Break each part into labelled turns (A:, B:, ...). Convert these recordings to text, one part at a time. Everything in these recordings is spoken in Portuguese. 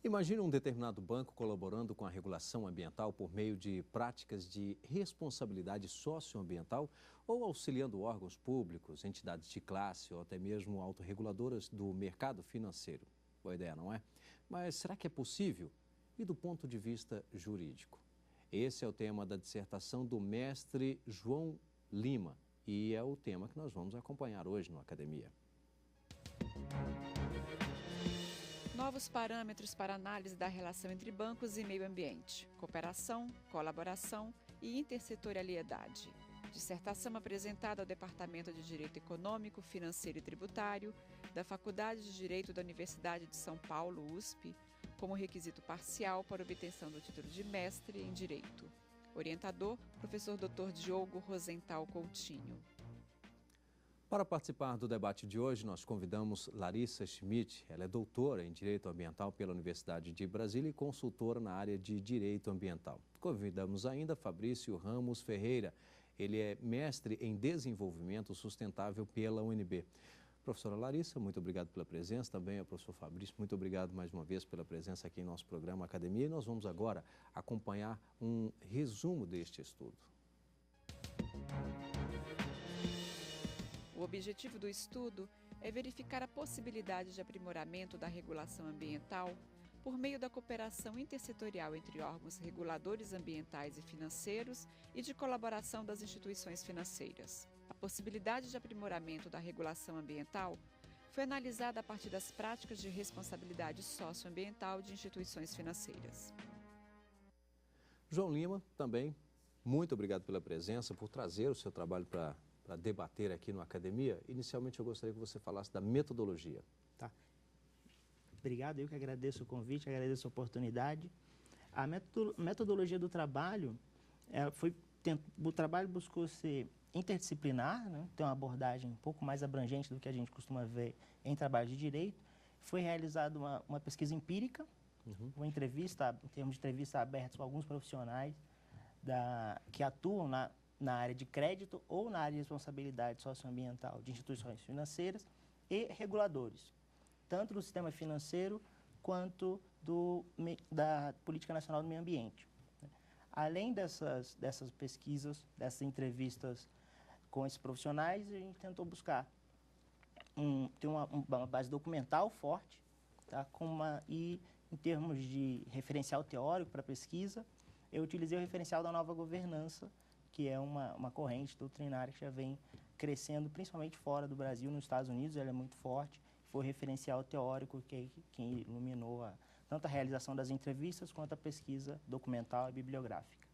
A: Imagine um determinado banco colaborando com a regulação ambiental por meio de práticas de responsabilidade socioambiental ou auxiliando órgãos públicos, entidades de classe ou até mesmo autorreguladoras do mercado financeiro. Boa ideia, não é? Mas será que é possível? E do ponto de vista jurídico? Esse é o tema da dissertação do mestre João Lima e é o tema que nós vamos acompanhar hoje no Academia.
B: Novos parâmetros para análise da relação entre bancos e meio ambiente, cooperação, colaboração e intersetorialidade. Dissertação apresentada ao Departamento de Direito Econômico, Financeiro e Tributário da Faculdade de Direito da Universidade de São Paulo, USP, como requisito parcial para obtenção do título de mestre em Direito. Orientador, professor Dr. Diogo Rosenthal Coutinho.
A: Para participar do debate de hoje, nós convidamos Larissa Schmidt. Ela é doutora em Direito Ambiental pela Universidade de Brasília e consultora na área de Direito Ambiental. Convidamos ainda Fabrício Ramos Ferreira. Ele é mestre em Desenvolvimento Sustentável pela UNB. Professora Larissa, muito obrigado pela presença. Também ao professor Fabrício, muito obrigado mais uma vez pela presença aqui em nosso programa Academia. E nós vamos agora acompanhar um resumo deste estudo.
B: O objetivo do estudo é verificar a possibilidade de aprimoramento da regulação ambiental por meio da cooperação intersetorial entre órgãos reguladores ambientais e financeiros e de colaboração das instituições financeiras. A possibilidade de aprimoramento da regulação ambiental foi analisada a partir das práticas de responsabilidade socioambiental de instituições financeiras.
A: João Lima, também, muito obrigado pela presença, por trazer o seu trabalho para debater aqui no Academia. Inicialmente, eu gostaria que você falasse da metodologia.
C: Tá. Obrigado, eu que agradeço o convite, agradeço a oportunidade. A metodologia do trabalho, o trabalho buscou ser interdisciplinar, né? Ter uma abordagem um pouco mais abrangente do que a gente costuma ver em trabalho de direito. Foi realizada uma pesquisa empírica, uma entrevista, em termos de entrevista aberta com alguns profissionais que atuam na área de crédito ou na área de responsabilidade socioambiental de instituições financeiras e reguladores, tanto do sistema financeiro quanto da Política Nacional do Meio Ambiente. Além dessas pesquisas, dessas entrevistas com esses profissionais, a gente tentou buscar ter uma base documental forte, tá? E em termos de referencial teórico para a pesquisa, eu utilizei o referencial da nova governança, que é uma corrente doutrinária que já vem crescendo, principalmente fora do Brasil, nos Estados Unidos, ela é muito forte. Foi o referencial teórico que iluminou tanto a realização das entrevistas quanto a pesquisa documental e bibliográfica.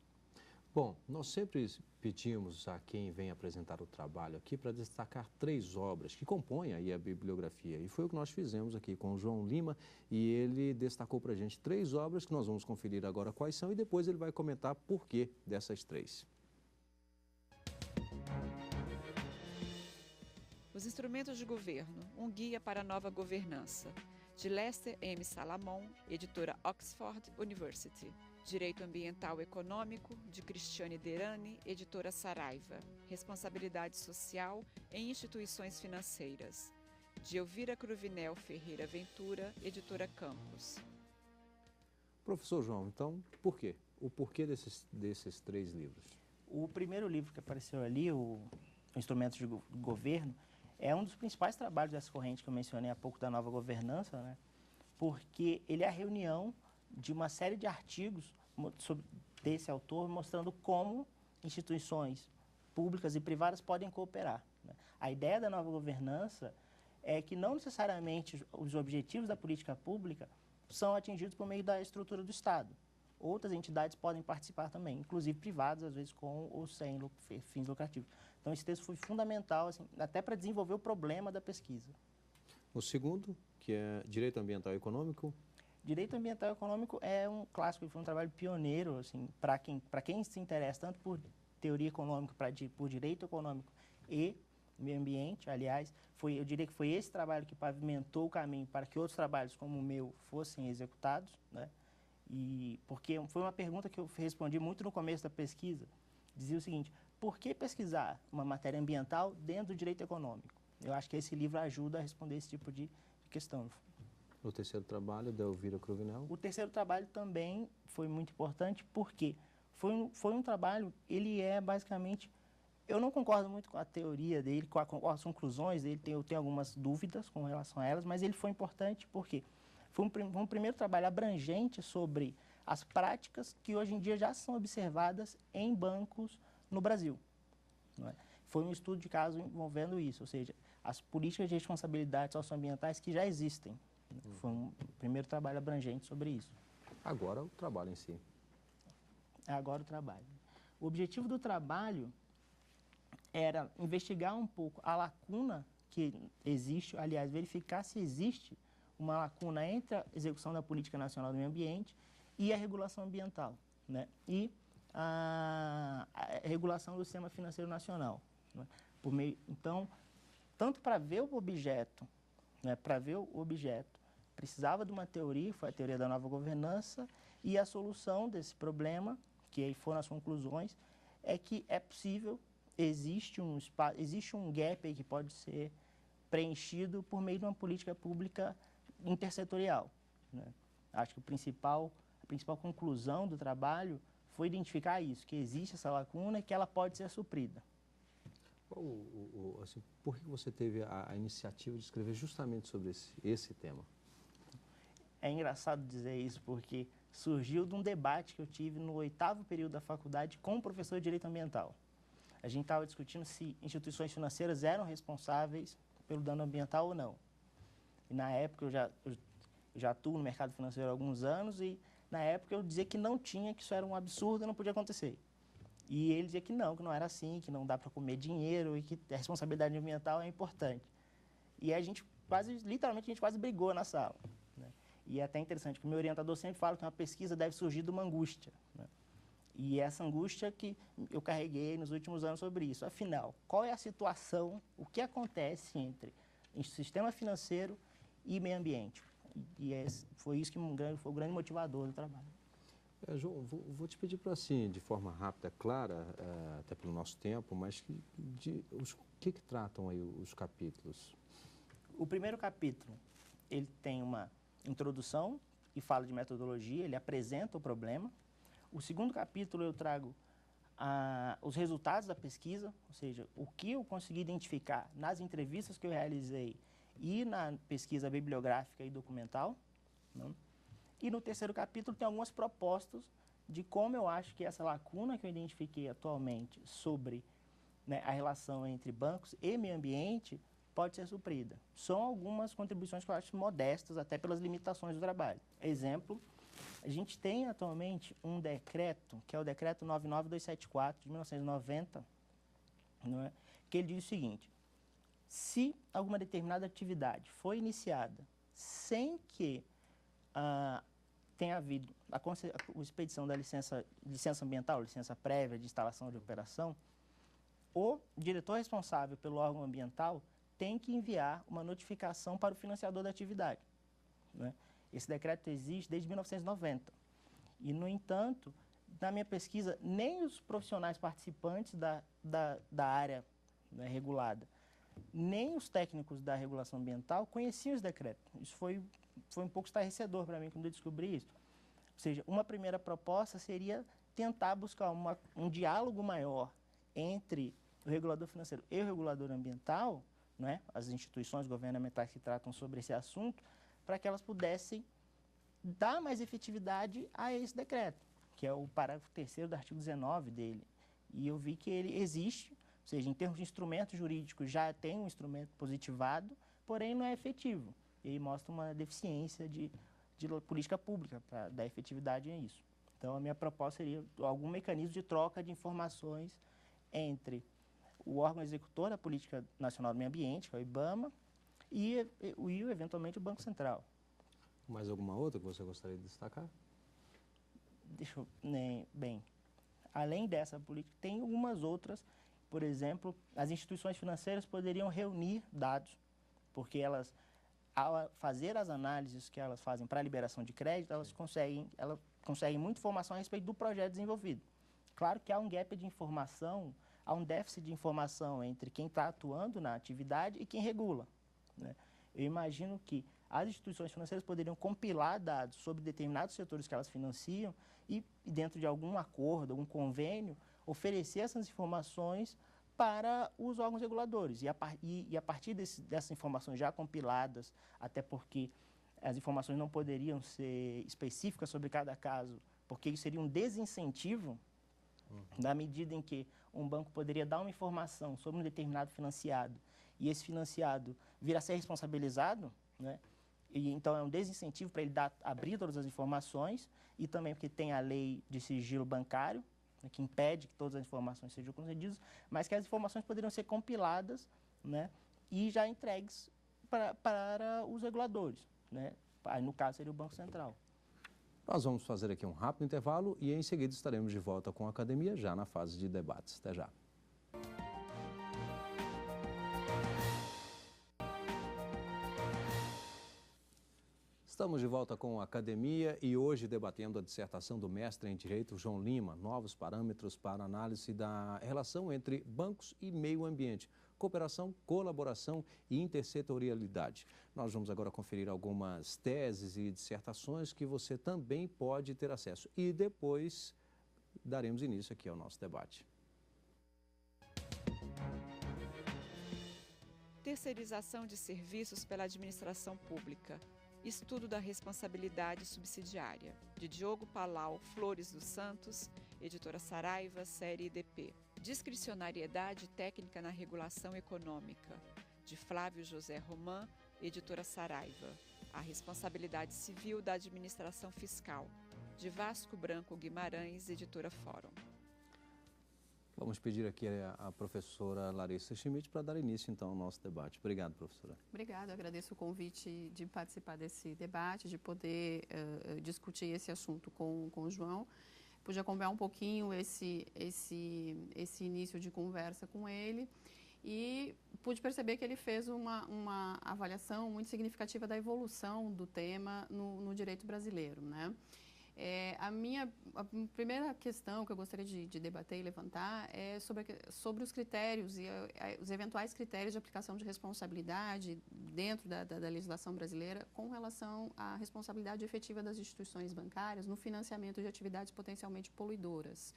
A: Bom, nós sempre pedimos a quem vem apresentar o trabalho aqui para destacar 3 obras que compõem aí a bibliografia. E foi o que nós fizemos aqui com o João Lima e ele destacou para a gente 3 obras que nós vamos conferir agora quais são e depois ele vai comentar por que dessas 3.
B: Os Instrumentos de Governo, um guia para a nova governança, de Lester M. Salamon, editora Oxford University. Direito Ambiental Econômico, de Cristiane Derani, editora Saraiva. Responsabilidade Social em Instituições Financeiras, de Elvira Cruvinel Ferreira Ventura, editora Campos.
A: Professor João, então, por quê? O porquê desses 3 livros?
C: O primeiro livro que apareceu ali, o Instrumentos de Governo, é um dos principais trabalhos dessa corrente que eu mencionei há pouco da nova governança, né? Porque ele é a reunião de uma série de artigos desse autor mostrando como instituições públicas e privadas podem cooperar, né? A ideia da nova governança é que não necessariamente os objetivos da política pública são atingidos por meio da estrutura do Estado. Outras entidades podem participar também, inclusive privadas, às vezes com ou sem fins lucrativos. Então, esse texto foi fundamental, assim, até para desenvolver o problema da pesquisa.
A: O segundo, que é Direito Ambiental e Econômico.
C: Direito Ambiental e Econômico é um clássico, foi um trabalho pioneiro, assim, para quem se interessa tanto por teoria econômica, por direito econômico e meio ambiente. Aliás, eu diria que foi esse trabalho que pavimentou o caminho para que outros trabalhos como o meu fossem executados, né? E porque foi uma pergunta que eu respondi muito no começo da pesquisa. Dizia o seguinte: por que pesquisar uma matéria ambiental dentro do direito econômico? Eu acho que esse livro ajuda a responder esse tipo de questão.
A: No terceiro trabalho, da Elvira Cruvinel.
C: O terceiro trabalho também foi muito importante, porque foi um trabalho, ele é basicamente... Eu não concordo muito com a teoria dele, com as conclusões dele, eu tenho algumas dúvidas com relação a elas, mas ele foi importante porque foi um primeiro trabalho abrangente sobre as práticas que hoje em dia já são observadas em bancos no Brasil. Não é? Foi um estudo de caso envolvendo isso, ou seja, as políticas de responsabilidade socioambientais que já existem. Foi um primeiro trabalho abrangente sobre isso.
A: Agora o trabalho em si.
C: Agora o trabalho. O objetivo do trabalho era investigar um pouco a lacuna que existe, aliás, verificar se existe uma lacuna entre a execução da Política Nacional do Meio Ambiente e a regulação ambiental, né? E a regulação do Sistema Financeiro Nacional. Né? Então, tanto para ver o objeto, né, precisava de uma teoria, foi a teoria da nova governança, e a solução desse problema, que aí foram as conclusões, é que é possível, existe um gap aí que pode ser preenchido por meio de uma política pública intersetorial. Né? Acho que a principal conclusão do trabalho foi identificar isso, que existe essa lacuna e que ela pode ser suprida.
A: Assim, por que você teve a iniciativa de escrever justamente sobre esse tema?
C: É engraçado dizer isso, porque surgiu de um debate que eu tive no 8º período da faculdade com o professor de Direito Ambiental. A gente estava discutindo se instituições financeiras eram responsáveis pelo dano ambiental ou não. E na época eu já atuo no mercado financeiro há alguns anos e na época eu dizia que não tinha, que isso era um absurdo e não podia acontecer. E ele dizia que não era assim, que não dá para comer dinheiro e que a responsabilidade ambiental é importante. E a gente literalmente a gente quase brigou na sala. Né? E é até interessante que o meu orientador sempre fala que uma pesquisa deve surgir de uma angústia. Né? E essa angústia que eu carreguei nos últimos anos sobre isso. Afinal, qual é a situação, o que acontece entre o sistema financeiro e meio ambiente? Foi isso que foi o grande motivador do trabalho.
A: João, vou te pedir para, assim, de forma rápida, clara, até pelo nosso tempo, mas o que tratam aí os capítulos?
C: O primeiro capítulo, ele tem uma introdução e fala de metodologia, ele apresenta o problema. O segundo capítulo eu trago os resultados da pesquisa, ou seja, o que eu consegui identificar nas entrevistas que eu realizei e na pesquisa bibliográfica e documental. Né? E no terceiro capítulo tem algumas propostas de como eu acho que essa lacuna que eu identifiquei atualmente sobre, né, a relação entre bancos e meio ambiente pode ser suprida. São algumas contribuições que eu acho modestas, até pelas limitações do trabalho. Exemplo, a gente tem atualmente um decreto, que é o decreto 99274 de 1990, não é? Que ele diz o seguinte: se alguma determinada atividade foi iniciada sem que tenha havido a expedição da licença ambiental, licença prévia de instalação de operação, o diretor responsável pelo órgão ambiental tem que enviar uma notificação para o financiador da atividade. Né? Esse decreto existe desde 1990. E, no entanto, na minha pesquisa, nem os profissionais participantes da área, né, regulada, nem os técnicos da regulação ambiental conheciam esse decreto. Isso foi um pouco estarrecedor para mim quando eu descobri isso. Ou seja, uma primeira proposta seria tentar buscar um diálogo maior entre o regulador financeiro e o regulador ambiental, né, as instituições governamentais que tratam sobre esse assunto, para que elas pudessem dar mais efetividade a esse decreto, que é o parágrafo 3º do artigo 19 dele. E eu vi que ele existe, ou seja, em termos de instrumento jurídico já tem um instrumento positivado, porém não é efetivo. E aí mostra uma deficiência de política pública para dar efetividade a isso. Então, a minha proposta seria algum mecanismo de troca de informações entre o órgão executor da Política Nacional do Meio Ambiente, que é o IBAMA, e eventualmente, o Banco Central.
A: Mais alguma outra que você gostaria de destacar?
C: Bem, além dessa política, tem algumas outras. Por exemplo, as instituições financeiras poderiam reunir dados, porque elas, ao fazer as análises que elas fazem para a liberação de crédito, elas conseguem muita informação a respeito do projeto desenvolvido. Claro que há um gap de informação, há um déficit de informação entre quem está atuando na atividade e quem regula. Né? Eu imagino que as instituições financeiras poderiam compilar dados sobre determinados setores que elas financiam e, dentro de algum acordo, algum convênio, oferecer essas informações para os órgãos reguladores. E a partir dessas informações já compiladas, até porque as informações não poderiam ser específicas sobre cada caso, porque isso seria um desincentivo, na medida em que um banco poderia dar uma informação sobre um determinado financiado e esse financiado vir a ser responsabilizado, né? E, então, é um desincentivo para ele abrir todas as informações e também porque tem a lei de sigilo bancário, né, que impede que todas as informações sejam concedidas, mas que as informações poderiam ser compiladas, né, e já entregues para os reguladores, né? Aí, no caso, seria o Banco Central.
A: Nós vamos fazer aqui um rápido intervalo e em seguida estaremos de volta com a academia já na fase de debates. Até já. Estamos de volta com a academia e hoje debatendo a dissertação do mestre em Direito João Lima, novos parâmetros para análise da relação entre bancos e meio ambiente, cooperação, colaboração e intersetorialidade. Nós vamos agora conferir algumas teses e dissertações que você também pode ter acesso e depois daremos início aqui ao nosso debate.
B: Terceirização de serviços pela administração pública. Estudo da responsabilidade subsidiária, de Diogo Palau Flores dos Santos, editora Saraiva, série IDP. Discricionariedade técnica na regulação econômica, de Flávio José Roman, editora Saraiva. A responsabilidade civil da administração fiscal, de Vasco Branco Guimarães, editora Fórum.
A: Vamos pedir aqui a professora Larissa Schmidt para dar início, então, ao nosso debate. Obrigado, professora.
D: Obrigada, agradeço o convite de participar desse debate, de poder discutir esse assunto com o João. Pude acompanhar um pouquinho esse início de conversa com ele e pude perceber que ele fez uma avaliação muito significativa da evolução do tema no direito brasileiro, né? A primeira questão que eu gostaria de debater e levantar é sobre os critérios e os eventuais critérios de aplicação de responsabilidade dentro da legislação brasileira com relação à responsabilidade efetiva das instituições bancárias no financiamento de atividades potencialmente poluidoras.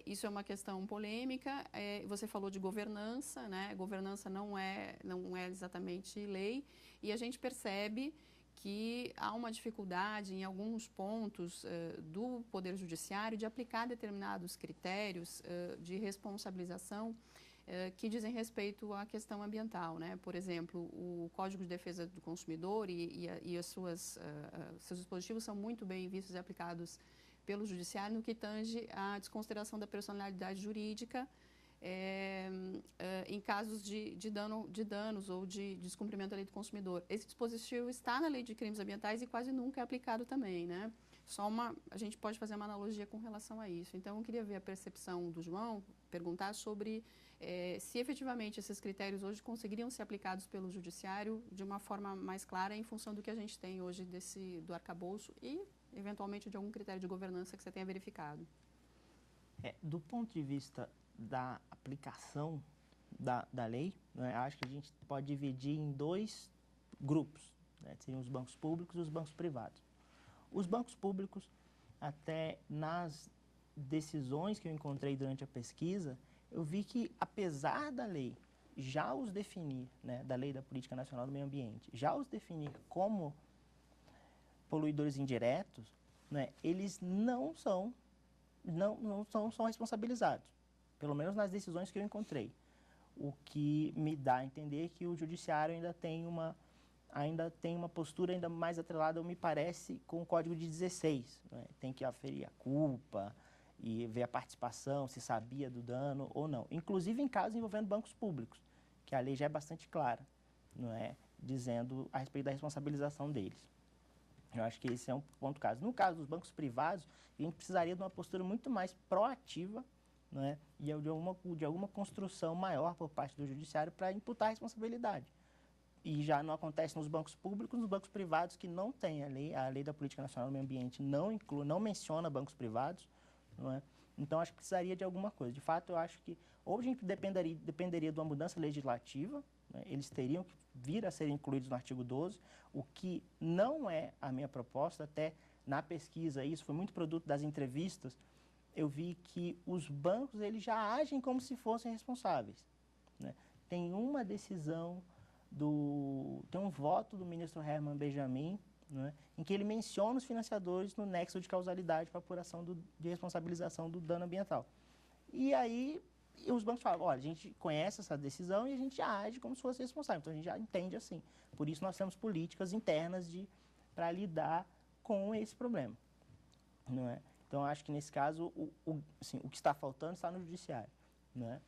D: Isso é uma questão polêmica. Você falou de governança, né? Governança não é exatamente lei, e a gente percebe que há uma dificuldade em alguns pontos do Poder Judiciário de aplicar determinados critérios de responsabilização que dizem respeito à questão ambiental, né? Por exemplo, o Código de Defesa do Consumidor e seus dispositivos são muito bem vistos e aplicados pelo Judiciário no que tange à desconsideração da personalidade jurídica em casos de danos ou de descumprimento da lei do consumidor. Esse dispositivo está na lei de crimes ambientais e quase nunca é aplicado também, né? A gente pode fazer uma analogia com relação a isso. Então, eu queria ver a percepção do João, perguntar sobre se efetivamente esses critérios hoje conseguiriam ser aplicados pelo Judiciário de uma forma mais clara em função do que a gente tem hoje do arcabouço e, eventualmente, de algum critério de governança que você tenha verificado.
C: Do ponto de vista da aplicação da lei, né, acho que a gente pode dividir em dois grupos, né, seriam os bancos públicos e os bancos privados. Os bancos públicos, até nas decisões que eu encontrei durante a pesquisa, eu vi que, apesar da lei já os definir, né, da Lei da Política Nacional do Meio Ambiente, já os definir como poluidores indiretos, né, eles não são responsabilizados, pelo menos nas decisões que eu encontrei. O que me dá a entender que o Judiciário ainda tem uma postura ainda mais atrelada, me parece, com o Código de 16. Né? Tem que aferir a culpa e ver a participação, se sabia do dano ou não. Inclusive em casos envolvendo bancos públicos, que a lei já é bastante clara, não é? Dizendo a respeito da responsabilização deles. Eu acho que esse é um ponto caso. No caso dos bancos privados, a gente precisaria de uma postura muito mais proativa, né, e de alguma construção maior por parte do Judiciário para imputar a responsabilidade. E já não acontece nos bancos públicos, nos bancos privados que não tem a lei da Política Nacional do Meio Ambiente não menciona bancos privados, não é? Então, acho que precisaria de alguma coisa. De fato, eu acho que ou a gente dependeria de uma mudança legislativa, né, eles teriam que vir a serem incluídos no artigo 12, o que não é a minha proposta, até na pesquisa, isso foi muito produto das entrevistas, eu vi que os bancos eles já agem como se fossem responsáveis, né? Tem uma decisão, tem um voto do ministro Herman Benjamin, né, em que ele menciona os financiadores no nexo de causalidade para apuração de responsabilização do dano ambiental. E aí os bancos falam, olha, a gente conhece essa decisão e a gente age como se fosse responsável, então a gente já entende assim. Por isso nós temos políticas internas para lidar com esse problema, não é? Então, acho que nesse caso, assim, o que está faltando está no judiciário, né?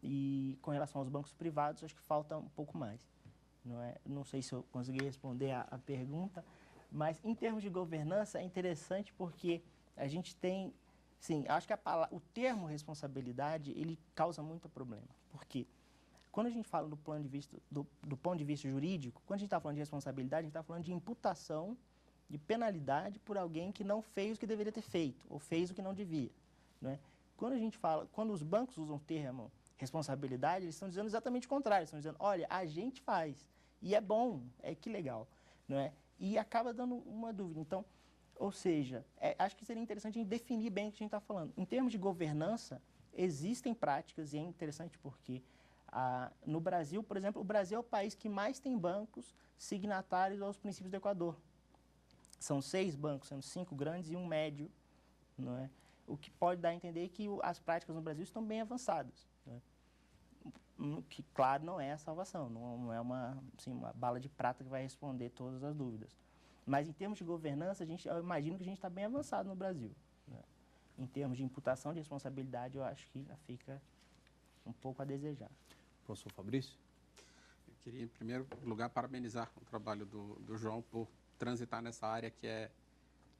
C: E com relação aos bancos privados, acho que falta um pouco mais, não é? Não sei se eu consegui responder a pergunta, mas em termos de governança é interessante porque a gente tem, sim, acho que o termo responsabilidade, ele causa muito problema. Por quê? Quando a gente fala do ponto de vista jurídico, quando a gente está falando de responsabilidade, a gente está falando de imputação de penalidade por alguém que não fez o que deveria ter feito, ou fez o que não devia, né? Quando os bancos usam o termo responsabilidade, eles estão dizendo exatamente o contrário, estão dizendo, olha, a gente faz, e é bom, que legal, não é? E acaba dando uma dúvida. Então, ou seja, acho que seria interessante a gente definir bem o que a gente está falando. Em termos de governança, existem práticas, e é interessante porque no Brasil, por exemplo, o Brasil é o país que mais tem bancos signatários aos princípios do Equador. São 6 bancos, sendo 5 grandes e 1 médio, não é? O que pode dar a entender que as práticas no Brasil estão bem avançadas, né? Que, claro, não é a salvação, não é uma bala de prata que vai responder todas as dúvidas. Mas, em termos de governança, eu imagino que a gente está bem avançado no Brasil, né? Em termos de imputação de responsabilidade, eu acho que fica um pouco a desejar.
A: Professor Fabrício?
E: Eu queria, em primeiro lugar, parabenizar o trabalho do João por transitar nessa área que é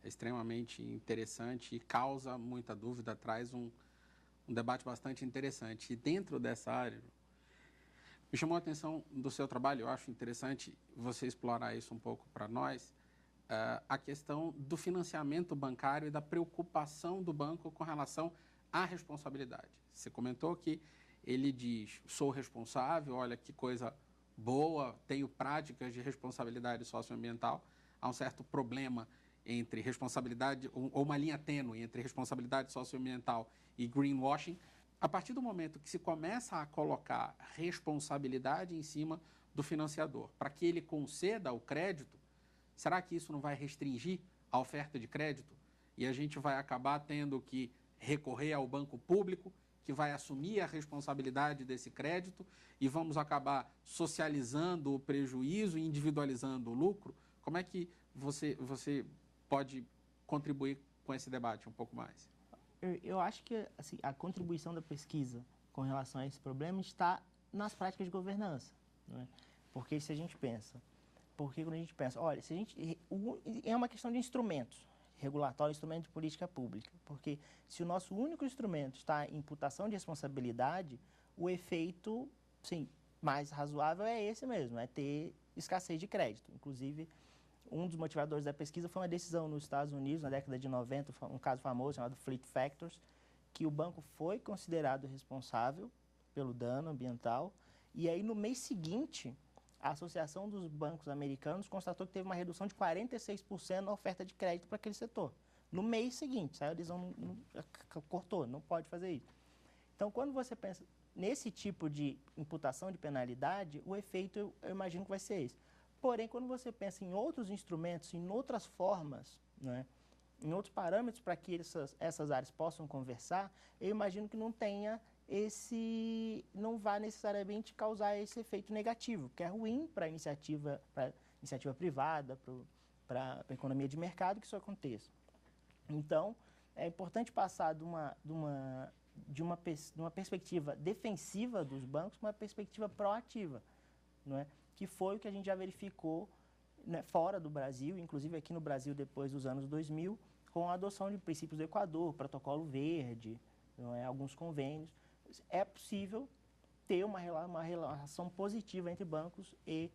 E: extremamente interessante e causa muita dúvida, traz um debate bastante interessante. E dentro dessa área, me chamou a atenção do seu trabalho, eu acho interessante você explorar isso um pouco para nós, a questão do financiamento bancário e da preocupação do banco com relação à responsabilidade. Você comentou que ele diz, sou responsável, olha que coisa boa, tenho práticas de responsabilidade socioambiental. Há um certo problema entre responsabilidade, ou uma linha tênue entre responsabilidade socioambiental e greenwashing. A partir do momento que se começa a colocar responsabilidade em cima do financiador, para que ele conceda o crédito, será que isso não vai restringir a oferta de crédito? E a gente vai acabar tendo que recorrer ao banco público, que vai assumir a responsabilidade desse crédito, e vamos acabar socializando o prejuízo e individualizando o lucro? Como é que você pode contribuir com esse debate um pouco mais?
C: Eu acho que assim, a contribuição da pesquisa com relação a esse problema está nas práticas de governança, não é? Porque se a gente pensa, olha, é uma questão de instrumentos, regulatório, instrumento de política pública, porque se o nosso único instrumento está em imputação de responsabilidade, o efeito, sim, mais razoável é esse mesmo, é ter escassez de crédito. Inclusive, um dos motivadores da pesquisa foi uma decisão nos Estados Unidos, na década de 90, um caso famoso chamado Fleet Factors, que o banco foi considerado responsável pelo dano ambiental, e aí no mês seguinte, a Associação dos Bancos Americanos constatou que teve uma redução de 46% na oferta de crédito para aquele setor. No mês seguinte, saiu a decisão, cortou, não pode fazer isso. Então, quando você pensa nesse tipo de imputação de penalidade, o efeito, eu imagino que vai ser esse. Porém, quando você pensa em outros instrumentos, em outras formas, né, em outros parâmetros para que essas áreas possam conversar, eu imagino que não vai necessariamente causar esse efeito negativo, que é ruim para a iniciativa privada, para a economia de mercado que isso aconteça. Então, é importante passar de uma perspectiva defensiva dos bancos para uma perspectiva proativa, não é? Que foi o que a gente já verificou, né, fora do Brasil, inclusive aqui no Brasil depois dos anos 2000, com a adoção de princípios do Equador, Protocolo Verde, não é? Alguns convênios. É possível ter uma relação positiva entre bancos e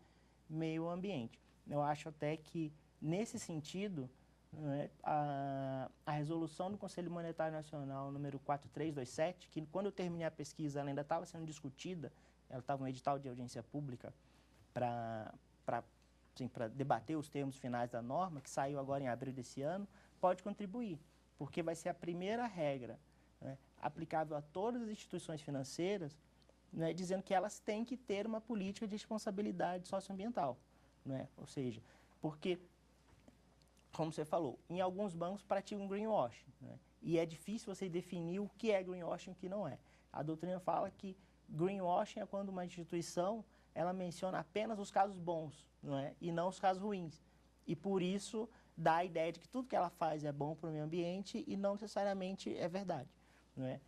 C: meio ambiente. Eu acho até que, nesse sentido, né, a resolução do Conselho Monetário Nacional número 4327, que quando eu terminei a pesquisa ela ainda estava sendo discutida, ela estava no edital de audiência pública, para debater os termos finais da norma, que saiu agora em abril desse ano, pode contribuir, porque vai ser a primeira regra, né, aplicável a todas as instituições financeiras, né, dizendo que elas têm que ter uma política de responsabilidade socioambiental. Né? Ou seja, porque, como você falou, em alguns bancos praticam greenwashing, né? E é difícil você definir o que é greenwashing e o que não é. A doutrina fala que greenwashing é quando uma instituição ela menciona apenas os casos bons, não é? E não os casos ruins. E por isso dá a ideia de que tudo que ela faz é bom para o meio ambiente e não necessariamente é verdade. Não é?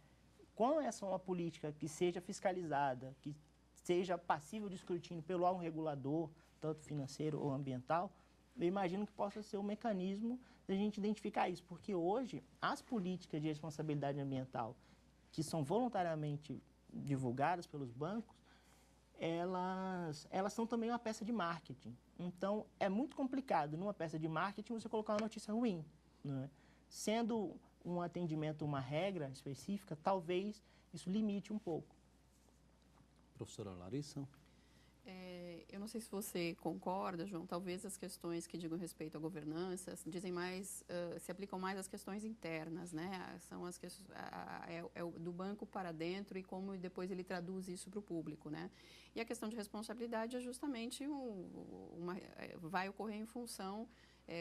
C: Quando essa é uma política que seja fiscalizada, que seja passível de escrutínio pelo órgão regulador, tanto financeiro ou ambiental, eu imagino que possa ser um mecanismo de a gente identificar isso, porque hoje as políticas de responsabilidade ambiental que são voluntariamente divulgadas pelos bancos, elas são também uma peça de marketing. Então, é muito complicado numa peça de marketing você colocar uma notícia ruim. Né? Sendo um atendimento uma regra específica, talvez isso limite um pouco.
A: Professora Larissa?
D: Eu não sei se você concorda, João, talvez as questões que digam respeito à governança dizem mais, se aplicam mais às questões internas, né? São as questões do banco para dentro e como depois ele traduz isso para o público, né? E a questão de responsabilidade é justamente vai ocorrer em função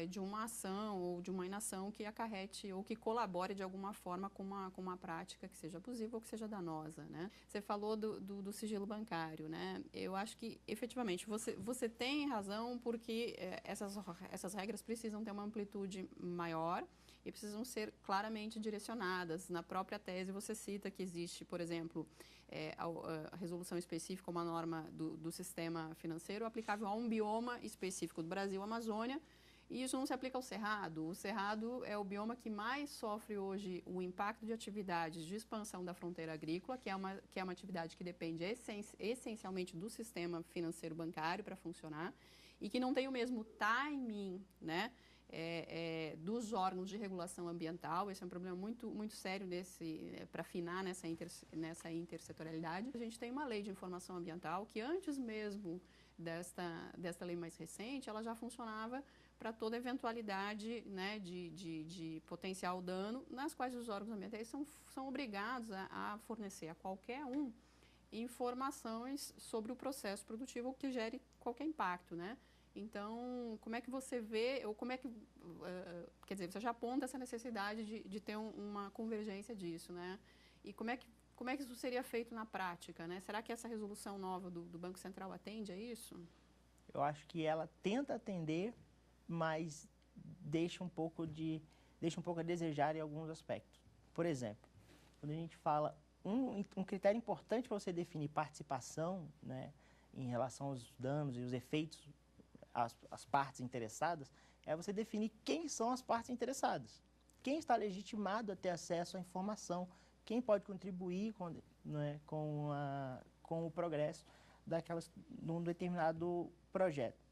D: de uma ação ou de uma inação que acarrete ou que colabore de alguma forma com uma prática que seja abusiva ou que seja danosa, né? Você falou do sigilo bancário, né? Eu acho que, efetivamente, você tem razão porque essas regras precisam ter uma amplitude maior e precisam ser claramente direcionadas. Na própria tese você cita que existe, por exemplo, a resolução específica, uma norma do sistema financeiro aplicável a um bioma específico do Brasil, Amazônia. E isso não se aplica ao Cerrado. O Cerrado é o bioma que mais sofre hoje o impacto de atividades de expansão da fronteira agrícola, que é uma atividade que depende essencialmente do sistema financeiro bancário para funcionar e que não tem o mesmo timing, né, dos órgãos de regulação ambiental. Esse é um problema muito, muito sério para afinar nessa intersetorialidade. A gente tem uma lei de informação ambiental que antes mesmo desta lei mais recente, ela já funcionava para toda eventualidade, né, de potencial dano, nas quais os órgãos ambientais são obrigados a fornecer a qualquer um informações sobre o processo produtivo que gere qualquer impacto, né? Então, como é que você vê, ou como é que, quer dizer, você já aponta essa necessidade de ter uma convergência disso, né? E como é que isso seria feito na prática, né? Será que essa resolução nova do Banco Central atende a isso?
C: Eu acho que ela tenta atender, mas deixa um pouco a desejar em alguns aspectos. Por exemplo, quando a gente fala, um critério importante para você definir participação, né, em relação aos danos e os efeitos às partes interessadas, é você definir quem são as partes interessadas. Quem está legitimado a ter acesso à informação, quem pode contribuir com o progresso num determinado projeto.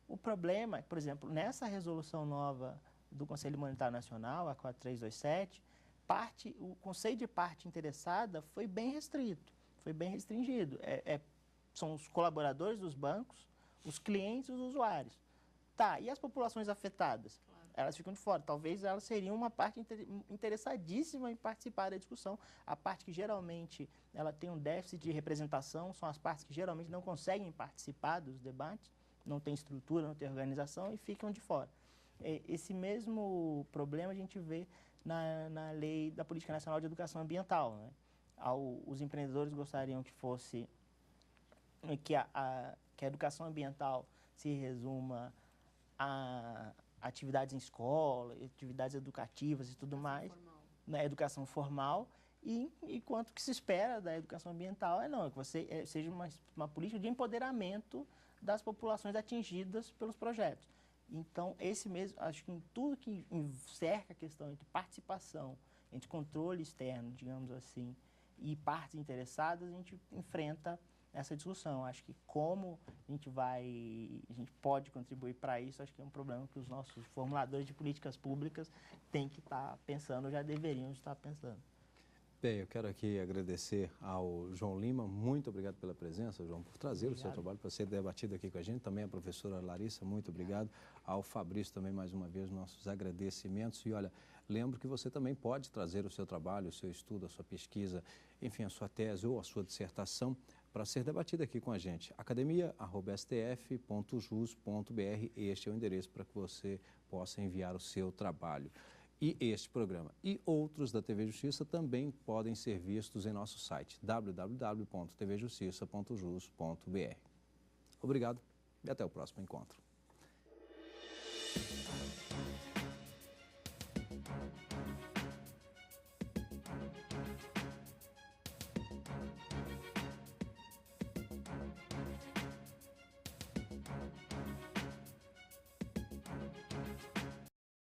C: O problema, por exemplo, nessa resolução nova do Conselho Monetário Nacional, a 4327, o conceito de parte interessada foi bem restrito, foi bem restringido. São os colaboradores dos bancos, os clientes e os usuários. Tá, e as populações afetadas? Claro. Elas ficam de fora. Talvez elas seriam uma parte interessadíssima em participar da discussão. A parte que geralmente ela tem um déficit de representação, são as partes que geralmente não conseguem participar dos debates, não tem estrutura, não tem organização e ficam de fora. Esse mesmo problema a gente vê na lei da Política Nacional de Educação Ambiental. Né? Os empreendedores gostariam que a educação ambiental se resuma a atividades em escola, atividades educativas e tudo mais, na educação formal, e quanto que se espera da educação ambiental que você seja uma política de empoderamento das populações atingidas pelos projetos. Então, acho que em tudo que cerca a questão entre participação, entre controle externo, digamos assim, e partes interessadas, a gente enfrenta essa discussão. Acho que como a gente pode contribuir para isso, acho que é um problema que os nossos formuladores de políticas públicas têm que estar pensando, ou já deveriam estar pensando.
A: Bem, eu quero aqui agradecer ao João Lima, muito obrigado pela presença, João, por trazer o seu trabalho para ser debatido aqui com a gente, também a professora Larissa, muito obrigado, ao Fabrício também, mais uma vez, nossos agradecimentos, e olha, lembro que você também pode trazer o seu trabalho, o seu estudo, a sua pesquisa, enfim, a sua tese ou a sua dissertação para ser debatida aqui com a gente, academia@stf.jus.br, este é o endereço para que você possa enviar o seu trabalho. E este programa e outros da TV Justiça também podem ser vistos em nosso site www.tvjustiça.jus.br. Obrigado e até o próximo encontro.